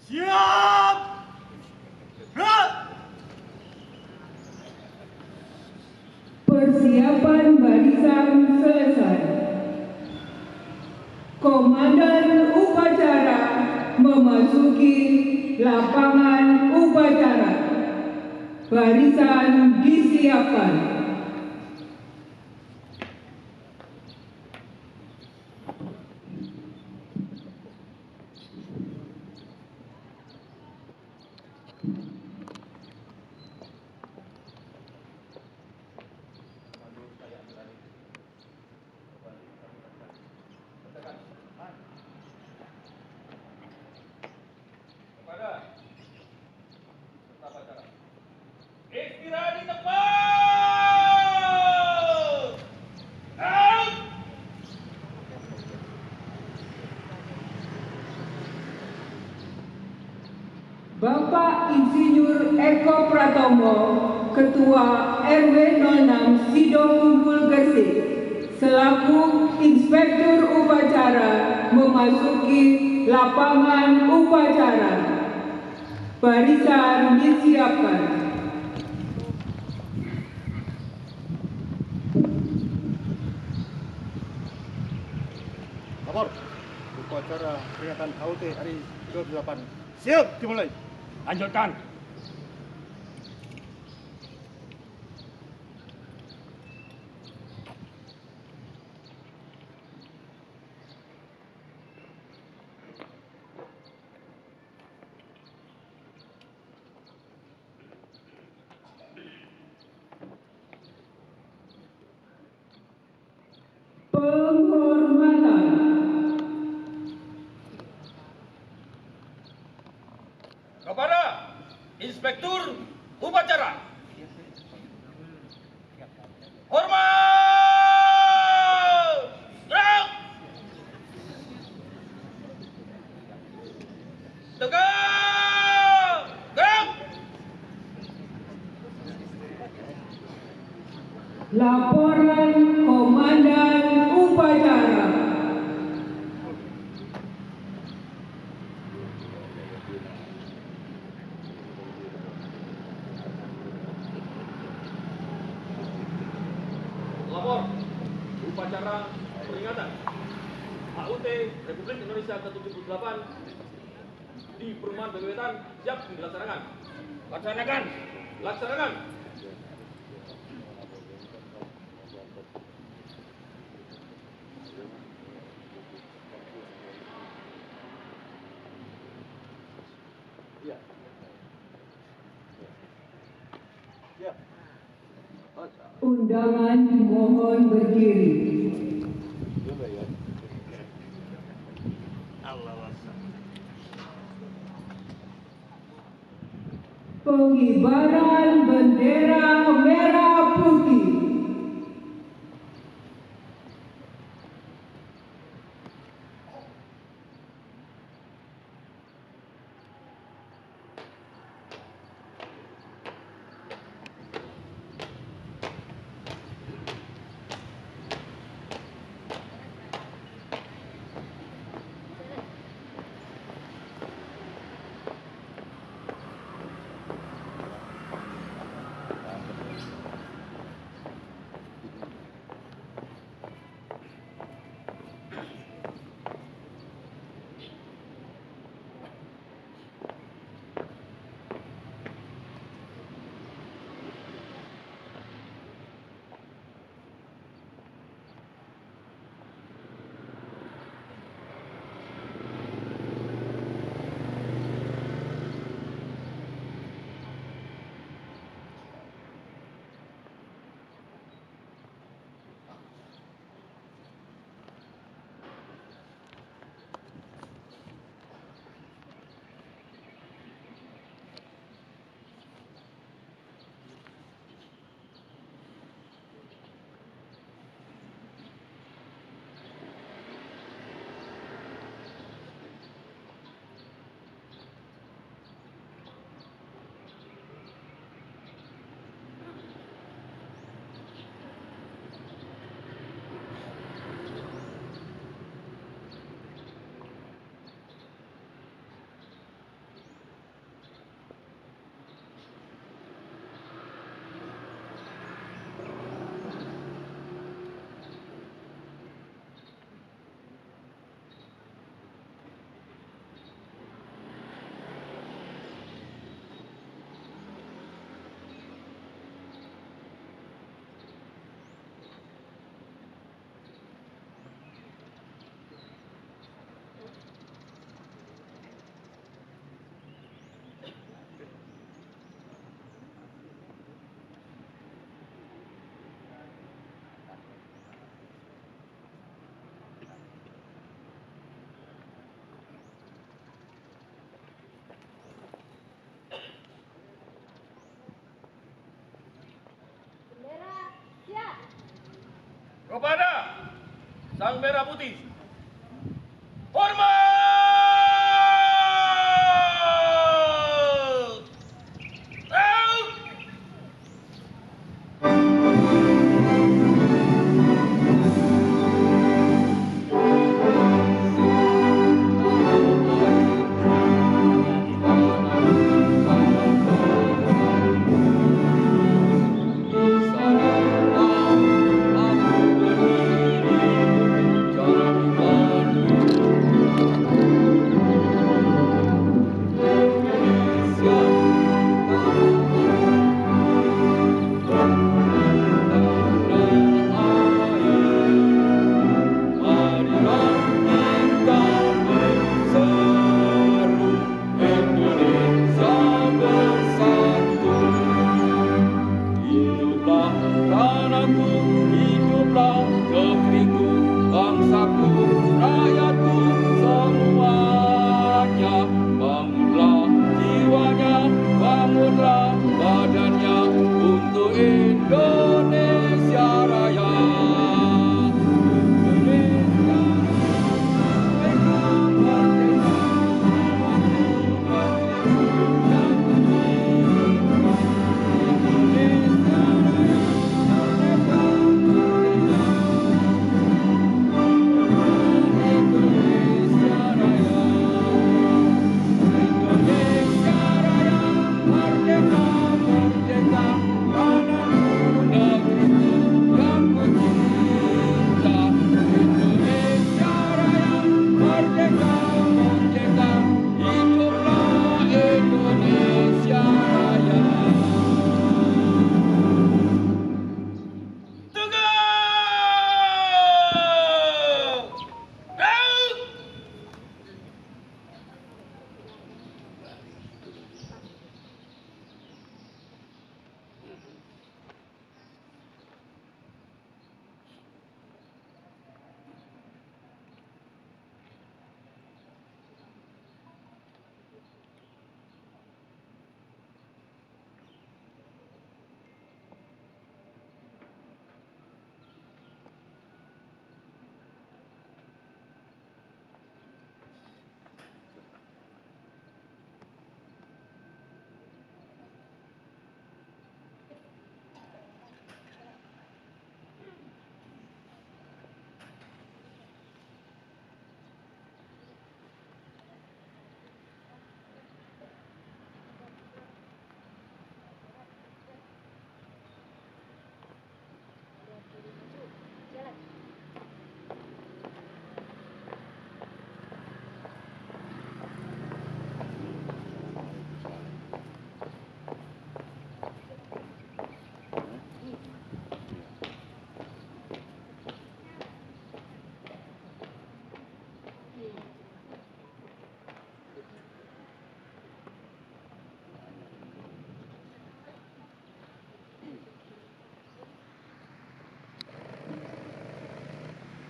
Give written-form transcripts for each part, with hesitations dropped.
Siap! Gerak! Persiapan barisan selesai. Komandan upacara memasuki lapangan upacara. Barisan disiapkan. Istirahat di tempat! Out! Bapak Insinyur Eko Pratomo, Ketua RW 06 Sidokumpul Gresik, selaku Inspektur Upacara memasuki lapangan upacara. Barisan disiapkan. Lapor, upacara peringatan HUT hari 28. Siap, dimulai. Lanjutkan. Penghormatan. Kepada Inspektur Upacara. Hormat! Gerak! Tegak! Gerak! Laporan Komandan Upacara. Lapor upacara peringatan HUT Republik Indonesia ke-78 di Perumahan BBWetan siap dilaksanakan. Laksanakan. Laksanakan. Undangan dimohon berdiri. Pengibaran bendera merah putih. kepada Sang Merah Putih. Hormat!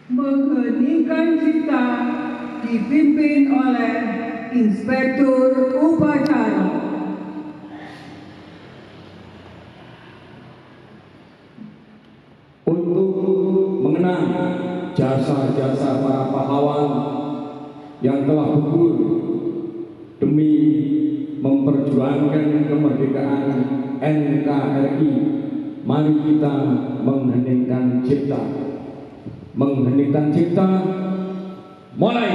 Mengheningkan cipta dipimpin oleh Inspektur Upacara. Untuk mengenang jasa-jasa para pahlawan yang telah gugur demi memperjuangkan kemerdekaan NKRI, mari kita mengheningkan cipta. Mengheningkan cipta, mulai.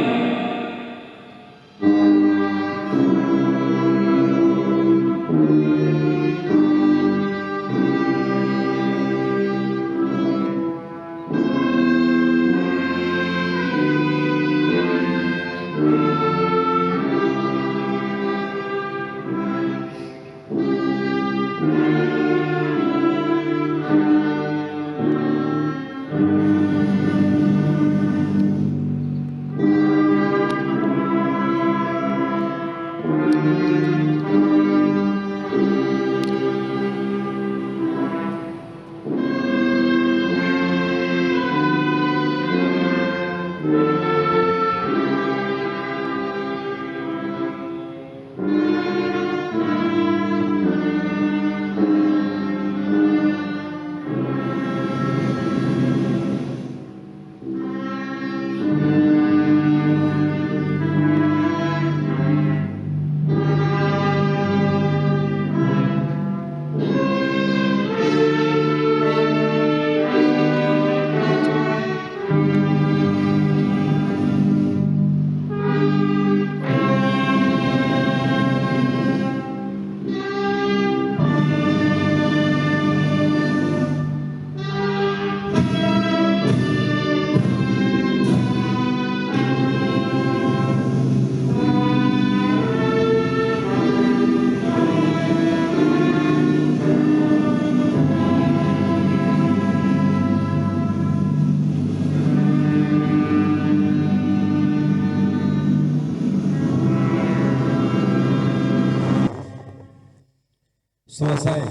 Selesai.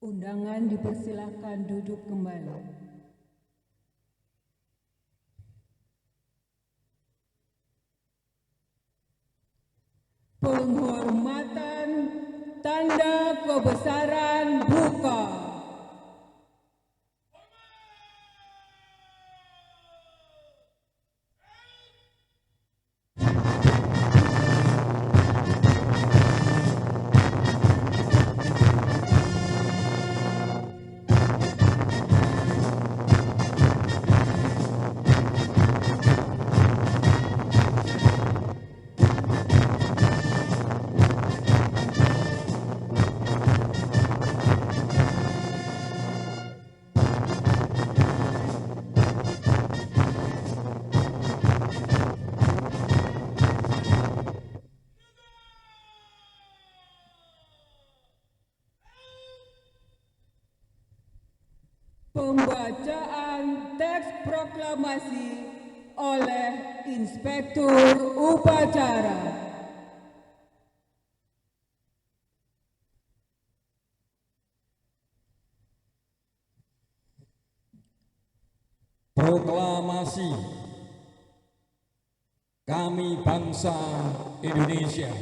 Undangan dipersilahkan duduk kembali. Penghormatan tanda kebesaran buka. Pembacaan teks proklamasi oleh Inspektur Upacara. Proklamasi kami bangsa Indonesia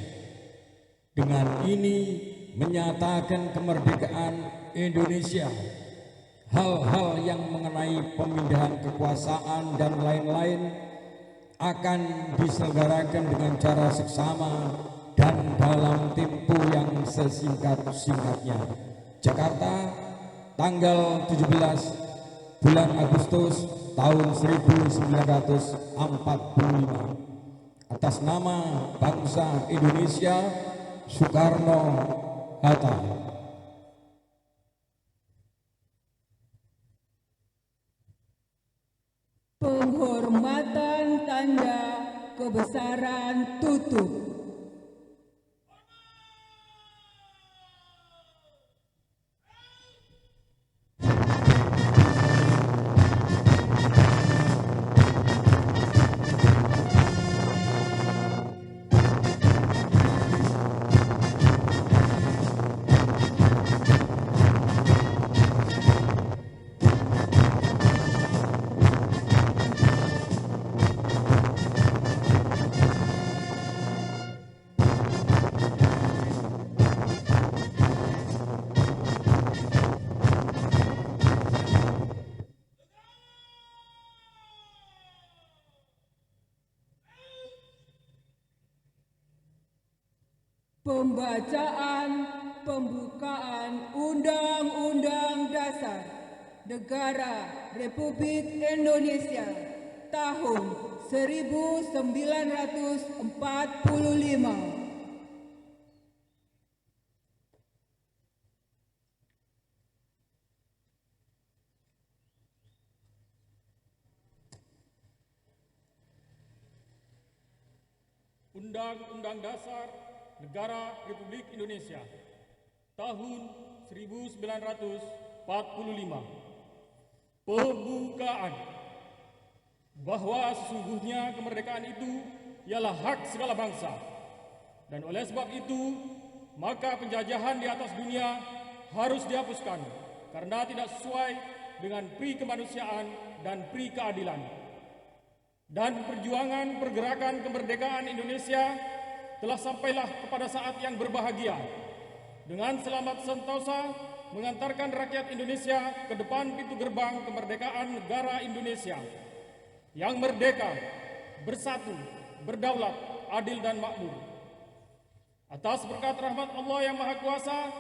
dengan ini menyatakan kemerdekaan Indonesia. Hal-hal yang mengenai pemindahan kekuasaan dan lain-lain akan diselenggarakan dengan cara seksama dan dalam tempo yang sesingkat-singkatnya. Jakarta, tanggal 17 bulan Agustus tahun 1945. Atas nama bangsa Indonesia, Soekarno-Hatta. Penghormatan tanda kebesaran tutup. Pembacaan pembukaan Undang-Undang Dasar Negara Republik Indonesia tahun 1945. Undang-Undang Dasar Negara Republik Indonesia tahun 1945. Pembukaan bahwa sesungguhnya kemerdekaan itu ialah hak segala bangsa, dan oleh sebab itu maka penjajahan di atas dunia harus dihapuskan karena tidak sesuai dengan pri kemanusiaan dan pri keadilan. Dan perjuangan pergerakan kemerdekaan Indonesia telah sampailah kepada saat yang berbahagia dengan selamat sentosa mengantarkan rakyat Indonesia ke depan pintu gerbang kemerdekaan negara Indonesia yang merdeka, bersatu, berdaulat, adil dan makmur. Atas berkat rahmat Allah yang Maha Kuasa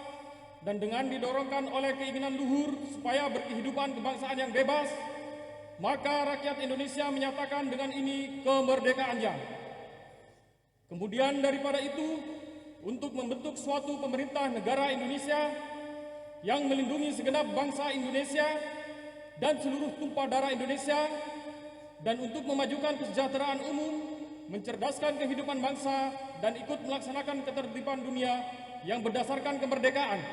dan dengan didorongkan oleh keinginan luhur supaya berkehidupan kebangsaan yang bebas, maka rakyat Indonesia menyatakan dengan ini kemerdekaannya. Kemudian daripada itu, untuk membentuk suatu pemerintah negara Indonesia yang melindungi segenap bangsa Indonesia dan seluruh tumpah darah Indonesia, dan untuk memajukan kesejahteraan umum, mencerdaskan kehidupan bangsa, dan ikut melaksanakan ketertiban dunia yang berdasarkan kemerdekaan,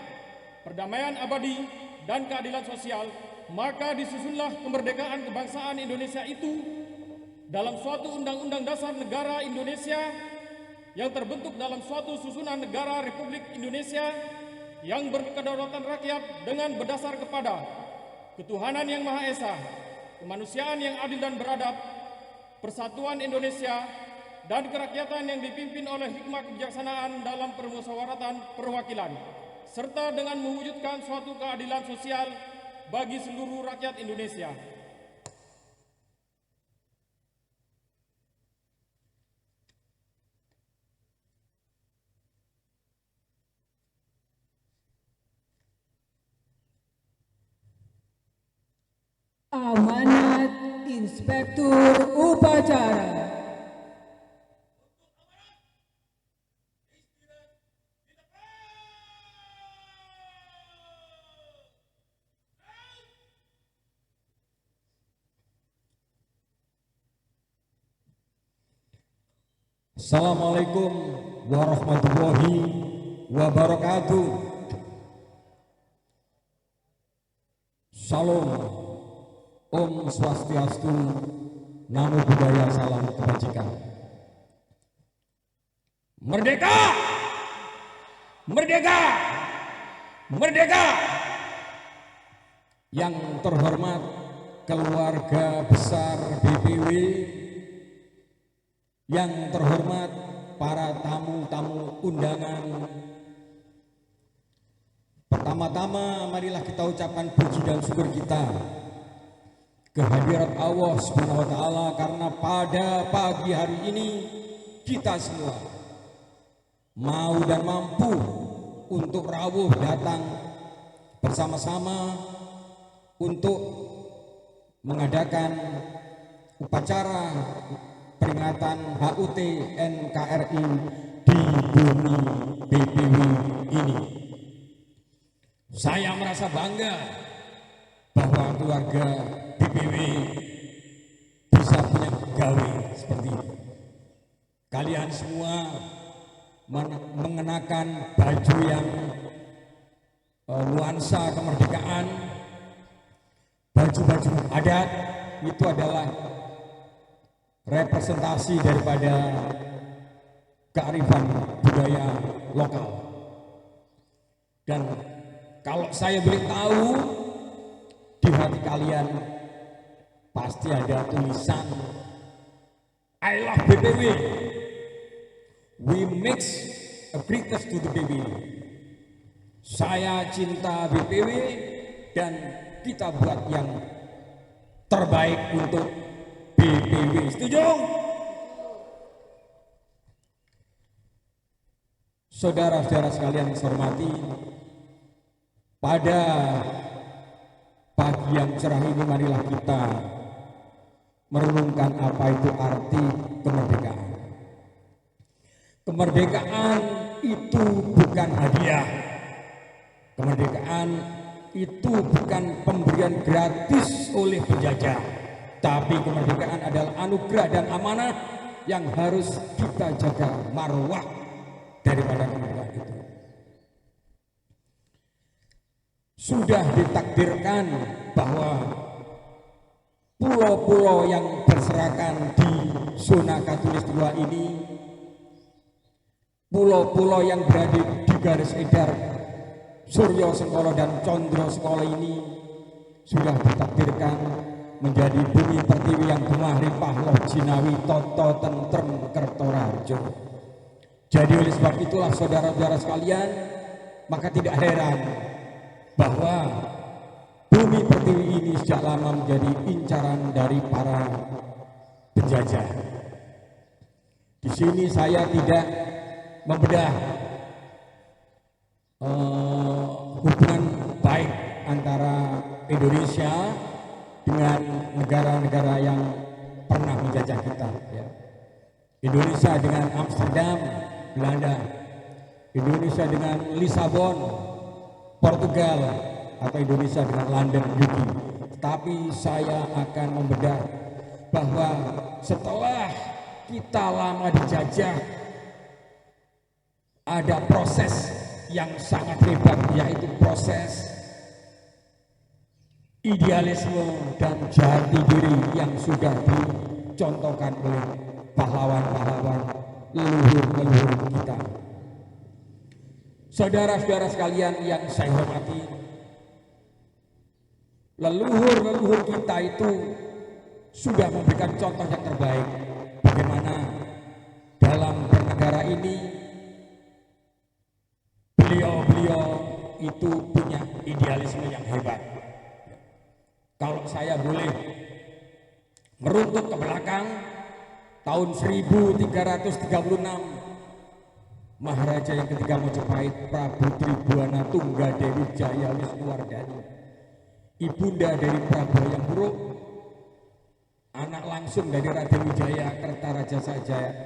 perdamaian abadi, dan keadilan sosial, maka disusunlah kemerdekaan kebangsaan Indonesia itu dalam suatu Undang-Undang Dasar Negara Indonesia yang terbentuk dalam suatu susunan negara Republik Indonesia yang berkedaulatan rakyat dengan berdasar kepada ketuhanan yang Maha Esa, kemanusiaan yang adil dan beradab, persatuan Indonesia, dan kerakyatan yang dipimpin oleh hikmah kebijaksanaan dalam permusyawaratan perwakilan, serta dengan mewujudkan suatu keadilan sosial bagi seluruh rakyat Indonesia. Amanat Inspektur Upacara. Assalamualaikum warahmatullahi wabarakatuh. Salam, Om Swastiastu, Namo Buddhaya, salam kebajikan. Merdeka! Merdeka! Merdeka! Yang terhormat keluarga besar BPW, yang terhormat para tamu-tamu undangan, pertama-tama marilah kita ucapkan puji dan syukur kita kehadirat Allah Subhanahu wa Ta'ala, karena pada pagi hari ini kita semua mau dan mampu untuk rawuh datang bersama-sama untuk mengadakan upacara peringatan HUT NKRI di bumi BPW ini. Saya merasa bangga bahwa keluarga BPW bisa punya gawe seperti ini. Kalian semua mengenakan baju yang nuansa kemerdekaan, baju-baju adat, itu adalah representasi daripada kearifan budaya lokal. Dan kalau saya boleh tahu, di hati kalian pasti ada tulisan I love BPW, we mix a greatest to the BPW. Saya cinta BPW dan kita buat yang terbaik untuk BPW. Setuju? Saudara-saudara sekalian yang saya hormati, pada pagi yang cerah ini marilah kita merenungkan apa itu arti kemerdekaan. Kemerdekaan itu bukan hadiah. Kemerdekaan itu bukan pemberian gratis oleh penjajah. Tapi kemerdekaan adalah anugerah dan amanah yang harus kita jaga marwah daripada kemerdekaan itu. Sudah ditakdirkan bahwa pulau-pulau yang berserakan di zona Khatulistiwa ini, pulau-pulau yang berada di garis edar Suryo Sengkolo dan Condro Sengkolo ini sudah ditakdirkan menjadi bumi pertiwi yang gemah limpah loh jinawi toto tentrem kertorajo. Jadi oleh sebab itulah saudara-saudara sekalian, maka tidak heran bahwa bumi pertiwi ini sejak lama menjadi incaran dari para penjajah. Di sini saya tidak membedah hubungan baik antara Indonesia dengan negara-negara yang pernah menjajah kita. Ya. Indonesia dengan Amsterdam, Belanda. Indonesia dengan Lisabon, Portugal, atau Indonesia dengan London, UK. Tapi saya akan membedah bahwa setelah kita lama dijajah, ada proses yang sangat hebat, yaitu proses idealisme dan jati diri yang sudah dicontohkan oleh pahlawan-pahlawan leluhur-leluhur kita. Saudara-saudara sekalian yang saya hormati, leluhur-leluhur kita itu sudah memberikan contoh yang terbaik bagaimana dalam bernegara ini beliau-beliau itu punya idealisme yang hebat. Kalau saya boleh meruntut ke belakang, tahun 1336 Maharaja yang ketiga Majapahit Prabu Tribhuwana Tunggadewi Jaya Wisnuwardhani, ibunda dari Prabu yang buruk, anak langsung dari Raden Wijaya Kertaraja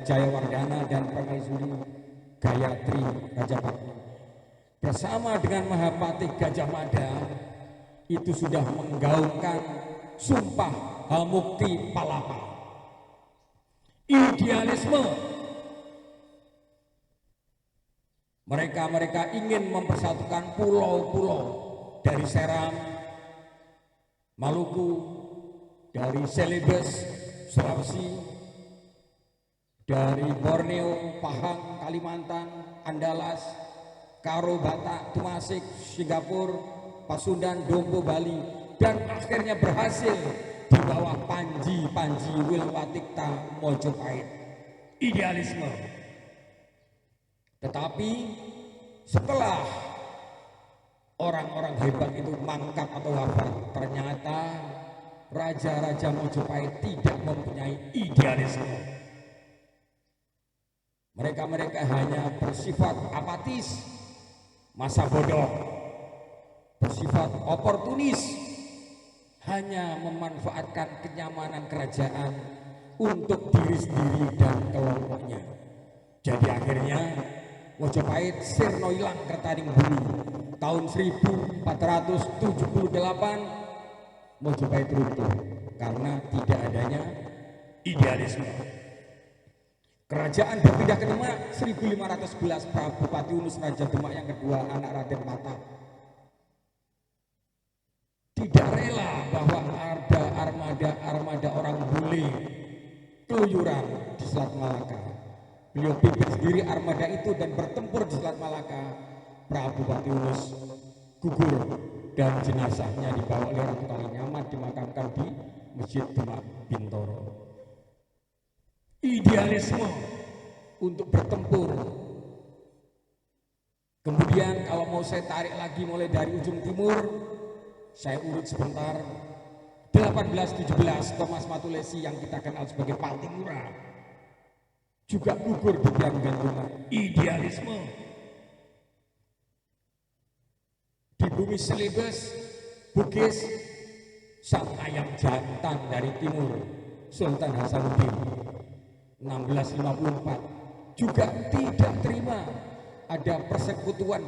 Jayawardhana dan Permaisuri Gayatri Rajapati, bersama dengan Mahapatih Gajah Mada itu sudah menggaungkan Sumpah Hamukti Palapa. Idealisme mereka ingin mempersatukan pulau-pulau dari Seram, Maluku, dari Celebes, Sulawesi, dari Borneo, Pahang, Kalimantan, Andalas, Karo, Batak, Tumasik, Singapura, Pasundan, Dombo, Bali, dan akhirnya berhasil di bawah Panji Wilwatikta Mojopahit. Idealisme. Tetapi setelah orang-orang hebat itu mangkat atau wafat, ternyata Raja-Raja Mojopahit tidak mempunyai idealisme. Mereka hanya bersifat apatis, masa bodoh, bersifat oportunis, hanya memanfaatkan kenyamanan kerajaan untuk diri sendiri dan kelompoknya. Jadi akhirnya Mojopahit sirna ilang kertaning bumi. Tahun 1478 Mojopahit runtuh karena tidak adanya idealisme. Kerajaan berpindah ke Demak 1511 Prabu Patiunus Raja Demak yang kedua, anak Raden Patah, tidak rela bahwa ada armada orang bule keluyuran di Selat Malaka. Beliau pimpin sendiri armada itu dan bertempur di Selat Malaka. Prabu Patiunus gugur dan jenazahnya dibawa oleh Ratu Kalinyamat dimakamkan di Masjid Demak Bintoro. Idealisme untuk bertempur. Kemudian kalau mau saya tarik lagi mulai dari ujung timur, saya urut sebentar. 1817 Thomas Matulesi yang kita kenal sebagai Patimura juga gugur di tiang gantungan. Idealisme. Di bumi Celebes, Bugis, sang ayam jantan dari timur, Sultan Hasanuddin 1654 juga tidak terima ada persekutuan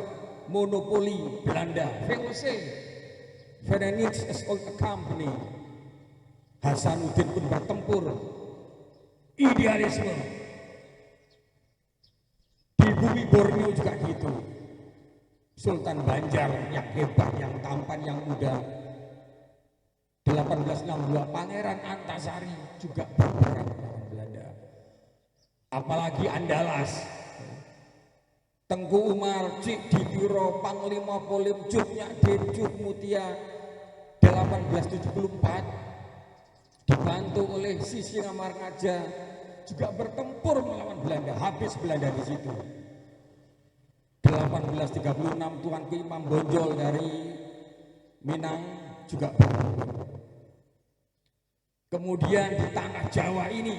monopoli Belanda, VOC, Verenigd Company. Hasanuddin pun bertempur. Idealisme. Di bumi Borneo juga gitu. Sultan Banjar yang hebat, yang tampan, yang muda. 1862 Pangeran Antasari juga berperang melawan Belanda. Apalagi Andalas. Tengku Umar, Cik Dipiro, Panglima Polim, Cutnya Dejuk Mutia 1874 dibantu oleh Sisingamangaraja juga bertempur melawan Belanda. Habis Belanda di situ. 1836 Tuanku Imam Bonjol dari Minang juga bertempur. Kemudian di tanah Jawa ini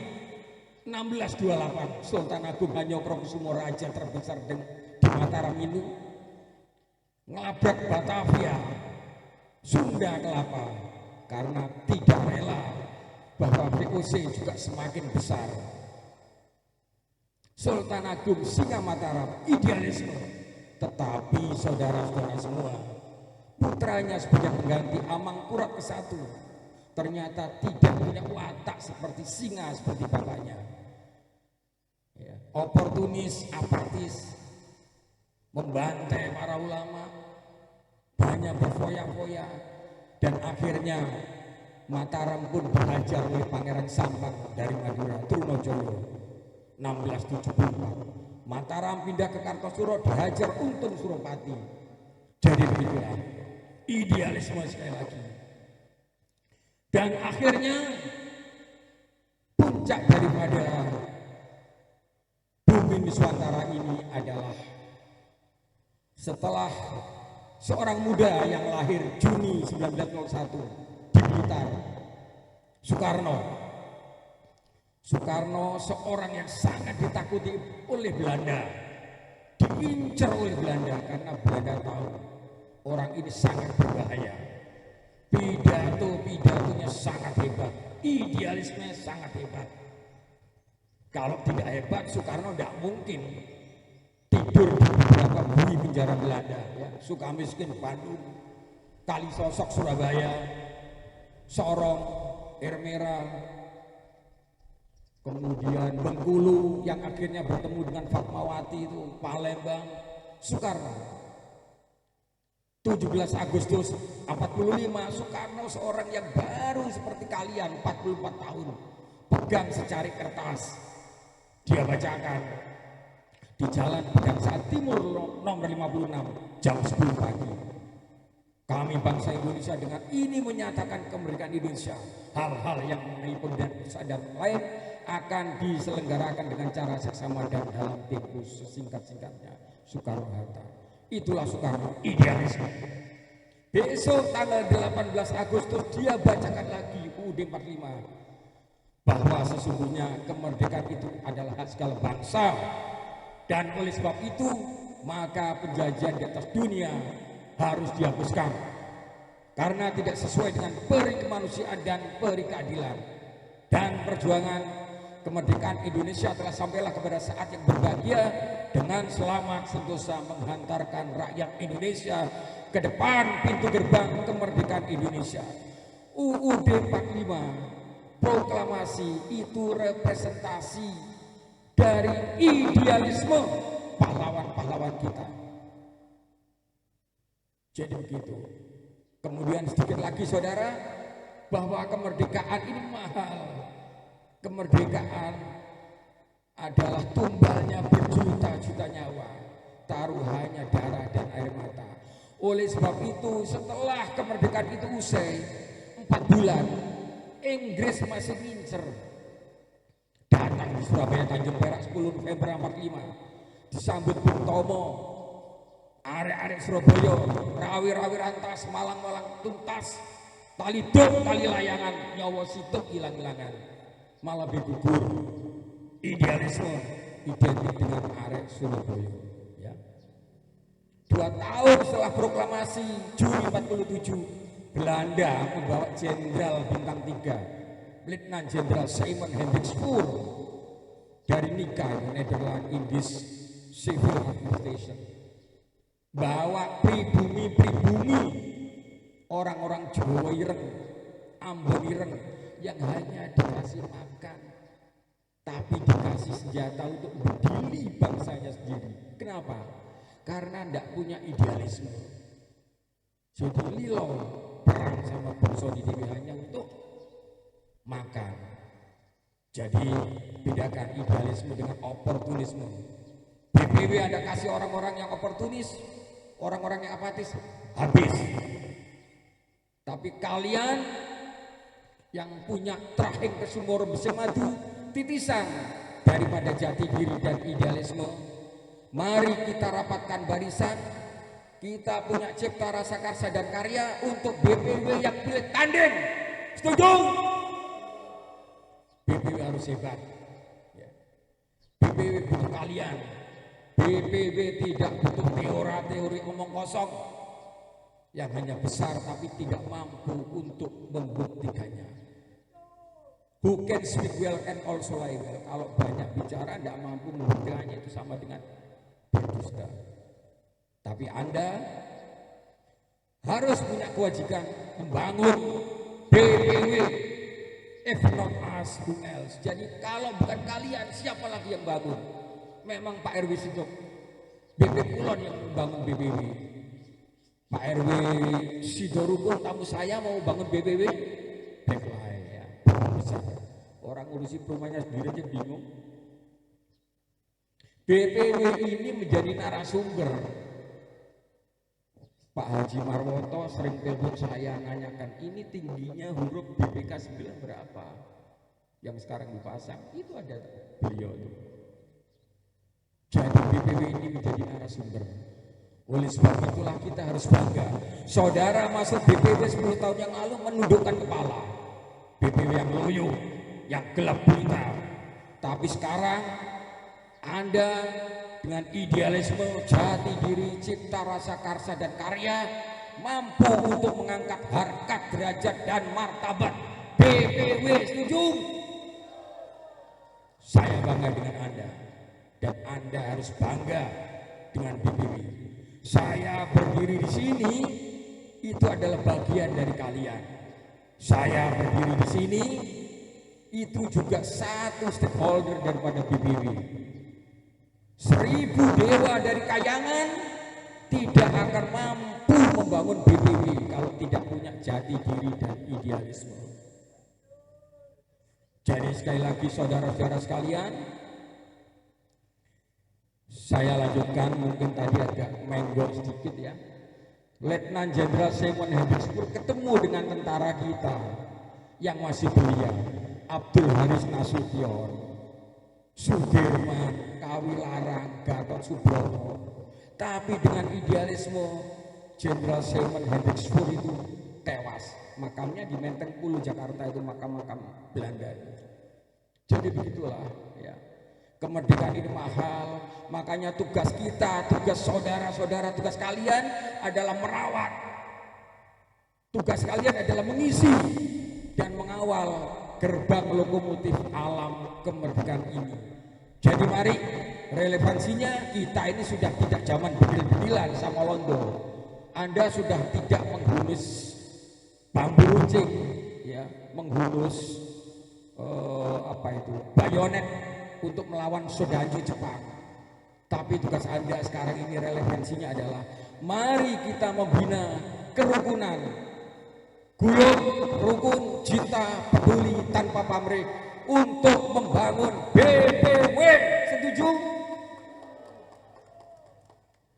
1628 Sultan Agung Hanyokrokusumo Raja terbesar di Mataram ini ngelabrak Batavia, Sunda Kelapa, karena tidak rela bahwa VOC juga semakin besar. Sultan Agung Singa Mataram, idealisme. Tetapi saudara-saudara semua, putranya sebagai pengganti Amangkurat ke-1 ternyata tidak punya watak seperti singa seperti bapaknya. Ya, oportunis, apatis, membantai para ulama, banyak berfoya-foya, dan akhirnya Mataram pun dihajar oleh Pangeran Sampang dari Madura, Trunojoyo, 1674. Mataram pindah ke Kartosuro, dihajar Untung Suropati. Jadi begitulah idealisme sekali lagi. Dan akhirnya puncak daripada bumi Nusantara ini adalah setelah seorang muda yang lahir Juni 1901 di Blitar, Soekarno seorang yang sangat ditakuti oleh Belanda, diincar oleh Belanda karena Belanda tahu orang ini sangat berbahaya. Pidatonya sangat hebat, idealismenya sangat hebat. Kalau tidak hebat, Soekarno tidak mungkin tidur di beberapa bui penjara Belanda, ya. Sukamiskin Bandung, Kalisosok Surabaya, Sorong, Air Merah, kemudian Bengkulu yang akhirnya bertemu dengan Fatmawati itu, Palembang, Soekarno. 17 Agustus 45, Soekarno seorang yang baru seperti kalian, 44 tahun, pegang secari kertas, dia bacakan di Jalan Pegangsaan Timur nomor 56 jam 10 pagi. Kami bangsa Indonesia dengan ini menyatakan kemerdekaan Indonesia. Hal-hal yang mengenai pemberdayaan usaha dan lain akan diselenggarakan dengan cara seksama dan dalam tempo sesingkat-singkatnya. Soekarno-Hatta. Itulah Soekarno, idealisme. Besok tanggal 18 Agustus dia bacakan lagi UUD 45 bahwa sesungguhnya kemerdekaan itu adalah hak segala bangsa, dan oleh sebab itu maka penjajahan di atas dunia harus dihapuskan karena tidak sesuai dengan peri kemanusiaan dan peri keadilan. Dan perjuangan kemerdekaan Indonesia telah sampailah kepada saat yang berbahagia dengan selamat sentosa menghantarkan rakyat Indonesia ke depan pintu gerbang kemerdekaan Indonesia. UUD 45 proklamasi itu representasi dari idealisme pahlawan-pahlawan kita. Jadi begitu. Kemudian sedikit lagi saudara, bahwa kemerdekaan ini mahal. Kemerdekaan adalah tumbalnya berjuta-juta nyawa, taruhannya darah dan air mata. Oleh sebab itu setelah kemerdekaan itu usai 4 bulan, Inggris masih ngincer. Datang di Surabaya Tanjung Perak 10 November 45, disambut Bung Tomo, arek-arek Surabaya, rawi-rawi rantas, malang-malang tuntas, tali dom, tali layangan, nyawa situk hilang-hilangan, malah bergugur. Idealisme identik dengan arek Surabaya, ya. 2 tahun setelah proklamasi Juni 47, Belanda membawa Jenderal Bintang 3, Letnan Jenderal Simon Hendrik Spoor dari Nika, Netherlands Indies Civil Administration, bawa pribumi orang-orang Jawa Ireng, Ambon Ireng yang hanya dikasih makan tapi dikasih senjata untuk berdiri bangsanya sendiri. Kenapa? Karena tidak punya idealisme. Jadi lilo perang sama bangsa di dewi hanya untuk makan. Jadi bedakan idealisme dengan oportunisme. BPW Anda kasih orang-orang yang oportunis, orang-orang yang apatis, habis. Tapi kalian yang punya trahing kesumur mesin madu, titisan daripada jati diri dan idealisme, mari kita rapatkan barisan. Kita punya cipta rasa karsa dan karya untuk BPW yang pilih tanding. Setuju? BPW harus hebat, ya. BPW butuh kalian. BPW tidak butuh teori ngomong kosong yang hanya besar tapi tidak mampu untuk membuktikannya. Who can speak well can also lie well. Kalau banyak bicara tidak mampu membuktikannya, itu sama dengan berdusta. Tapi Anda harus punya kewajiban membangun BPW. If not us, who else? Jadi kalau bukan kalian, siapa lagi yang bangun? Memang Pak RW Sidok, BP Kulon yang membangun BPW. Pak RW Sidorukun tamu saya mau bangun BPW, backline ya. Bisa. Orang ngurusi perumahannya sendiri aja bingung. BPW ini menjadi narasumber. Pak Haji Marwoto sering telepon saya nanyakan, ini tingginya huruf BPK 9 berapa? Yang sekarang dipasang, itu ada beliau itu. Jadi BPW ini menjadi narasumber. Oleh sebab itulah kita harus bangga. Saudara masuk BPW 10 tahun yang lalu menundukkan kepala. BPW yang loyo, yang gelap gulita. Tapi sekarang Anda dengan idealisme, jati diri, cipta rasa karsa dan karya mampu untuk mengangkat harkat, derajat dan martabat BPW. Setuju? Saya bangga dengan Anda dan Anda harus bangga dengan BPW. Saya berdiri di sini itu adalah bagian dari kalian. Saya berdiri di sini itu juga satu stakeholder daripada BPW. 1000 dewa dari kayangan tidak akan mampu membangun BPW kalau tidak punya jati diri dan idealisme. Jadi sekali lagi saudara-saudara sekalian, saya lanjutkan, mungkin tadi agak menggol sedikit ya. Letnan Jenderal Simon Hendrikspoor ketemu dengan tentara kita yang masih belia, Abdul Haris Nasution, Sudirman, Kawilarang, Gatot Subroto. Tapi dengan idealisme Jenderal Simon Hendrikspoor itu tewas. Makamnya di Menteng Pulu, Jakarta, itu makam-makam Belanda. Jadi begitulah ya. Kemerdekaan ini mahal, makanya tugas kita, tugas saudara-saudara, tugas kalian adalah merawat. Tugas kalian adalah mengisi dan mengawal gerbang lokomotif alam kemerdekaan ini. Jadi mari, relevansinya kita ini sudah tidak zaman bedil-bedilan sama Londo. Anda sudah tidak menghunus bambu runcing, ya, menghunus bayonet untuk melawan Soedanjo Jepang. Tapi tugas Anda sekarang ini relevansinya adalah mari kita membina kerukunan, guyub, rukun, cinta, peduli tanpa pamrih untuk membangun BPW. Setuju?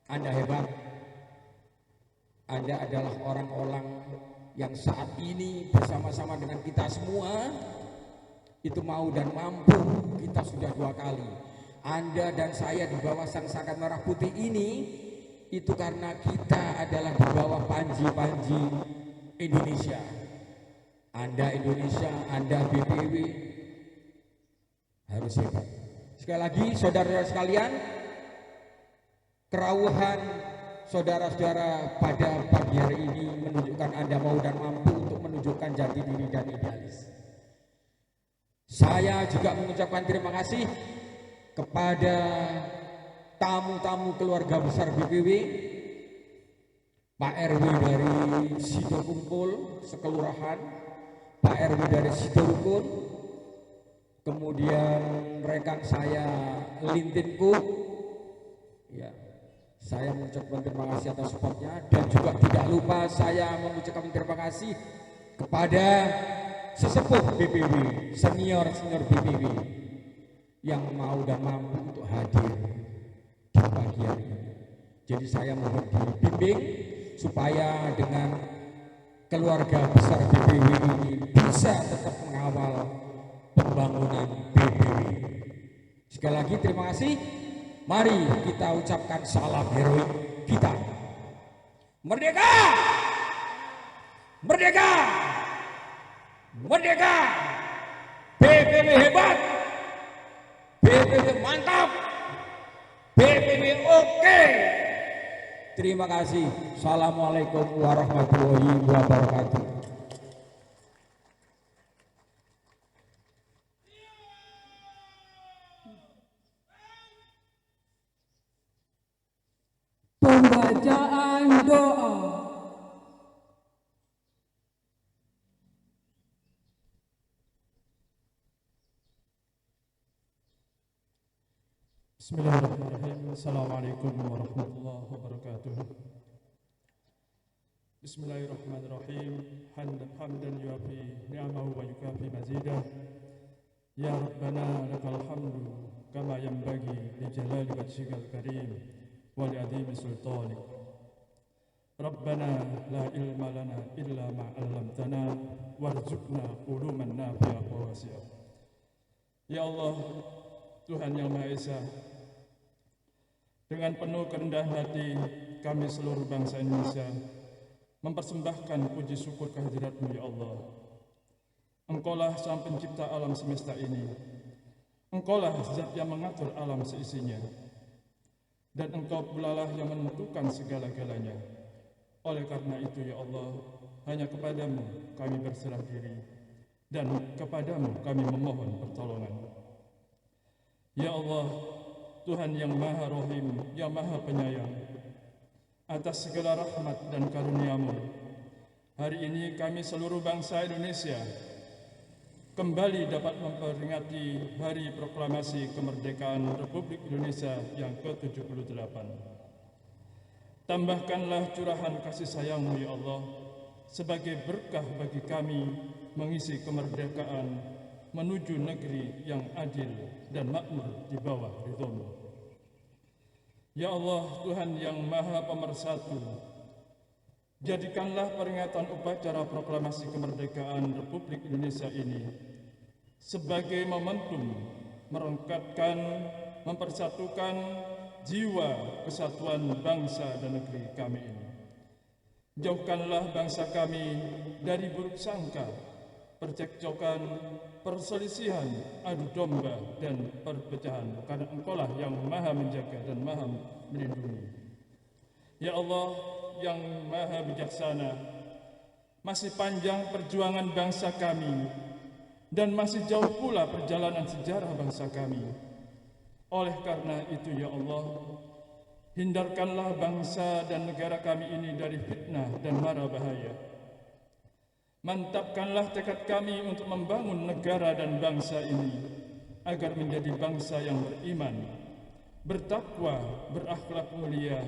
Anda hebat. Anda adalah orang-orang yang saat ini bersama-sama dengan kita semua itu mau dan mampu. Kita sudah 2 kali. Anda dan saya di bawah Sang Saka Merah Putih ini itu karena kita adalah di bawah panji-panji Indonesia. Anda Indonesia, Anda BPW harus hebat. Sekali lagi saudara-saudara sekalian, kerauhan saudara-saudara pada pagi hari ini menunjukkan Anda mau dan mampu untuk menunjukkan jati diri dan idealis. Saya juga mengucapkan terima kasih kepada tamu-tamu keluarga besar BPW, Pak RW dari Sidokumpul sekelurahan, Pak RW dari Sidorukun, kemudian rekan saya Lintinku, ya, saya mengucapkan terima kasih atas supportnya, dan juga tidak lupa saya mengucapkan terima kasih kepada sesepuh BPW, senior BPW yang mau dan mampu untuk hadir di pagi hari ini. Jadi saya mohon dibimbing supaya dengan keluarga besar BPW ini bisa tetap mengawal pembangunan BPW. Sekali lagi terima kasih. Mari kita ucapkan salam heroik kita. Merdeka! Merdeka! Merdeka! BPW hebat! BPW mantap! BPW oke! Terima kasih. Assalamualaikum warahmatullahi wabarakatuh. Pembacaan doa. Bismillahirrahmanirrahim. Assalamualaikum warahmatullahi wabarakatuh. Bismillahirrahmanirrahim. Hamdan yuafi ni'amahu wa yukafi mazidah. Ya Rabbana lakal hamdu kama yanbaghi li jalali wajhikal karim wa li adhimi sultanik. Rabbana la ilma lana illa ma 'allamtana warzuqna uluman nafi'ah wa wasi'ah. Ya Allah, Tuhan yang Maha Esa, dengan penuh kerendahan hati kami seluruh bangsa Indonesia mempersembahkan puji syukur kehadirat-Mu ya Allah. Engkaulah Sang Pencipta alam semesta ini. Engkaulah Zat yang mengatur alam seisinya. Dan Engkau pula lah yang menentukan segala-galanya. Oleh karena itu ya Allah, hanya kepadamu kami berserah diri, dan kepadamu kami memohon pertolongan. Ya Allah, Tuhan yang Maha Rohim, yang Maha Penyayang, atas segala rahmat dan karunia-Mu, hari ini kami seluruh bangsa Indonesia kembali dapat memperingati Hari Proklamasi Kemerdekaan Republik Indonesia yang ke-78. Tambahkanlah curahan kasih sayang-Mu ya Allah, sebagai berkah bagi kami mengisi kemerdekaan menuju negeri yang adil dan makmur di bawah ridho-Mu. Ya Allah, Tuhan yang Maha Pemersatu, jadikanlah peringatan upacara proklamasi kemerdekaan Republik Indonesia ini sebagai momentum merengkatkan, mempersatukan jiwa kesatuan bangsa dan negeri kami ini. Jauhkanlah bangsa kami dari buruk sangka, percekcokan, perselisihan, adu domba, dan perpecahan, karena Engkaulah yang Maha menjaga dan Maha melindungi. Ya Allah yang Maha bijaksana, masih panjang perjuangan bangsa kami dan masih jauh pula perjalanan sejarah bangsa kami. Oleh karena itu ya Allah, hindarkanlah bangsa dan negara kami ini dari fitnah dan mara bahaya. Mantapkanlah tekad kami untuk membangun negara dan bangsa ini agar menjadi bangsa yang beriman, bertakwa, berakhlak mulia,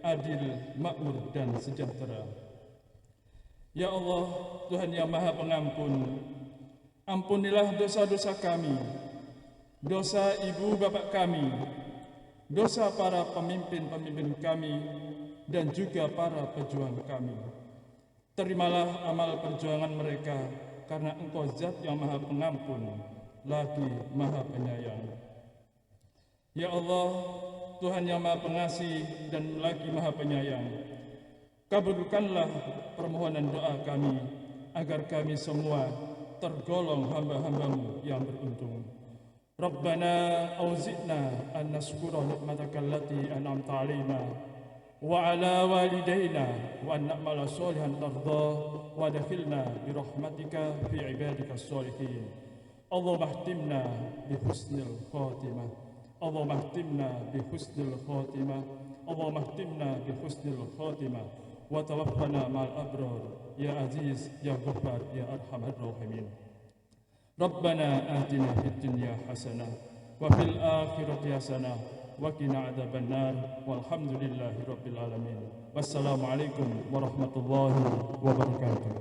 adil, makmur, dan sejahtera. Ya Allah, Tuhan yang Maha Pengampun, ampunilah dosa-dosa kami, dosa ibu bapak kami, dosa para pemimpin-pemimpin kami, dan juga para pejuang kami. Terimalah amal perjuangan mereka, karena Engkau Zat yang Maha Pengampun, lagi Maha Penyayang. Ya Allah, Tuhan yang Maha Pengasih dan lagi Maha Penyayang, kabulkanlah permohonan doa kami, agar kami semua tergolong hamba-hamba-Mu yang beruntung. Rabbana auzi'na an nashkura nikmataka allati an'amta 'alaina wa 'ala walidayna wa an na'mala sholihan tardah wa adkhilna bi rahmatika fi 'ibadika sholihin. Allahumma ihtimna bi husnil khatimah. Allahumma ihtimna bi husnil khatimah. Allahumma ihtimna bi husnil khatimah wa tawaffana ma'al abrar ya aziz ya ghaffar ya arhamar rahimin. Rabbana atina fid dunya hasanah wa fil akhirati hasanah wa qina adzabannar walhamdulillahi rabbil alamin. Wassalamualaikum warahmatullahi wabarakatuh.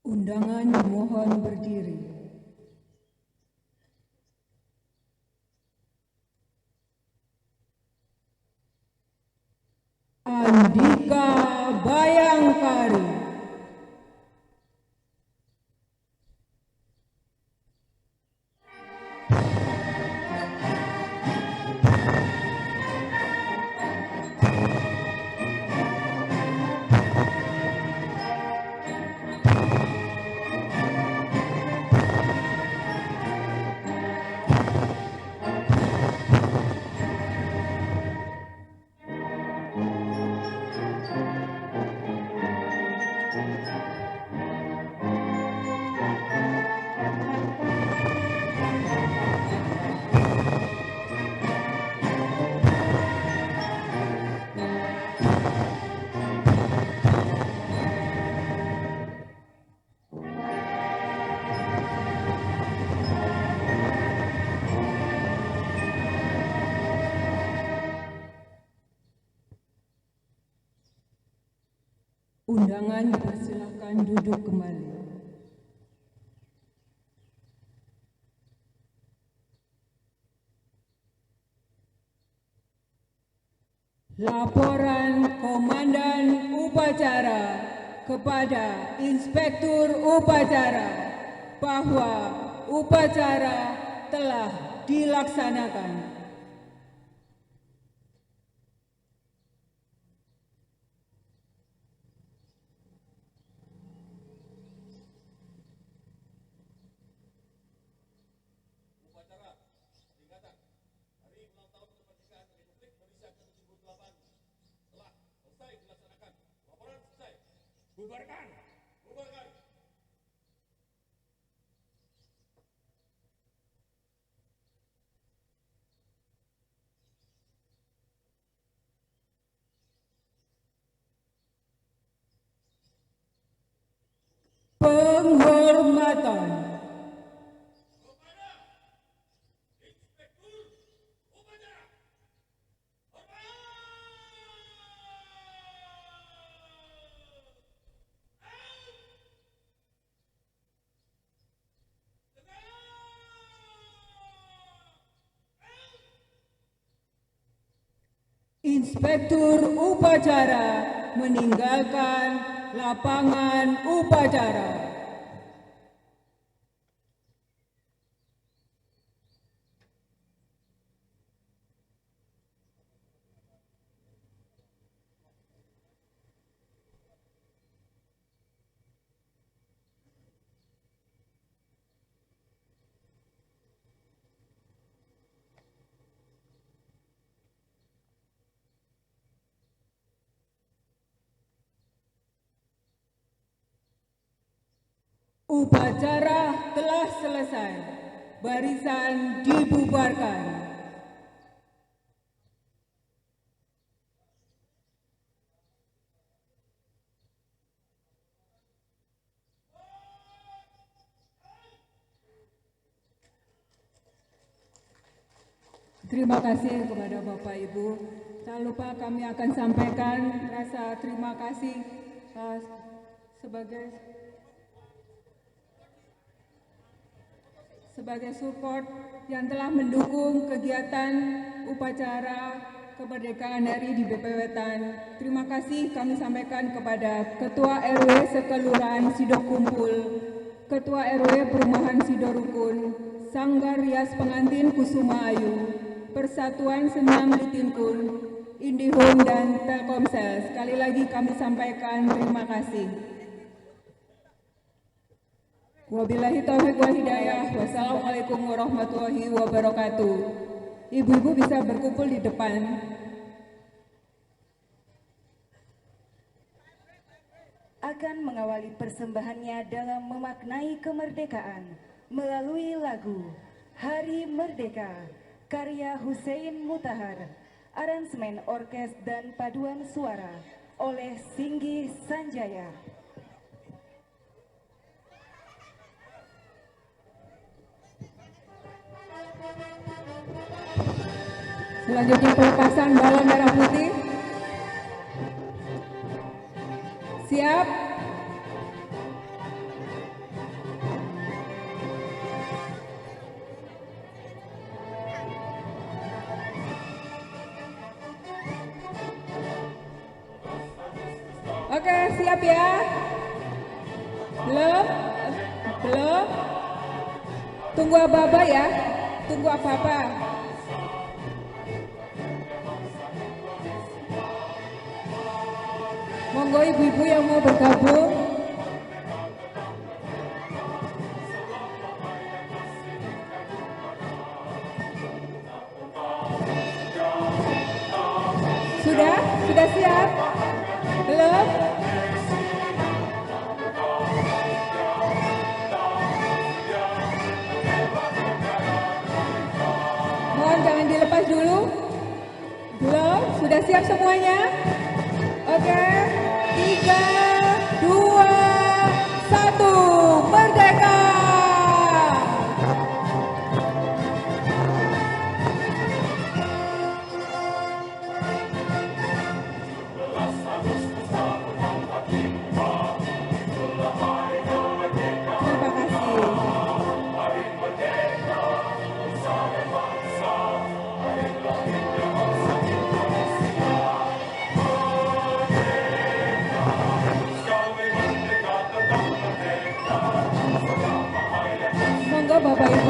Undangan mohon berdiri. Andika Bayangkari. Undangan dipersilakan duduk kembali. Laporan Komandan Upacara kepada Inspektur Upacara bahwa upacara telah dilaksanakan. Bubarkan! Bubarkan! Penghormatan. Inspektur Upacara meninggalkan lapangan upacara. Upacara telah selesai. Barisan dibubarkan. Terima kasih kepada Bapak Ibu. Tak lupa kami akan sampaikan rasa terima kasih sebagai support yang telah mendukung kegiatan upacara kemerdekaan RI di BP Wetan. Terima kasih kami sampaikan kepada Ketua RW Sekelurahan Sidokumpul, Ketua RW Perumahan Sidorukun, Sanggar Rias Pengantin Kusuma Ayu, Persatuan Senam Litinkun, Indihome dan Telkomsel. Sekali lagi kami sampaikan terima kasih. Wabillahi taufiq wal hidayah. Wassalamualaikum warahmatullahi wabarakatuh. Ibu-ibu bisa berkumpul di depan. Akan mengawali persembahannya dalam memaknai kemerdekaan melalui lagu Hari Merdeka karya Hussein Mutahar, aransemen orkes dan paduan suara oleh Singgi Sanjaya. Selanjutnya pelepasan balon merah putih. Siap. Oke, siap ya. Belum? Belum? Tunggu apa-apa ya. Tunggu apa-apa. Monggo ibu-ibu yang mau bergabung. Sudah? Sudah siap? Belum? Mohon jangan dilepas dulu. Belum? Sudah siap semuanya? Oke. 3, 2, 1, merdeka! Bapak Ibu.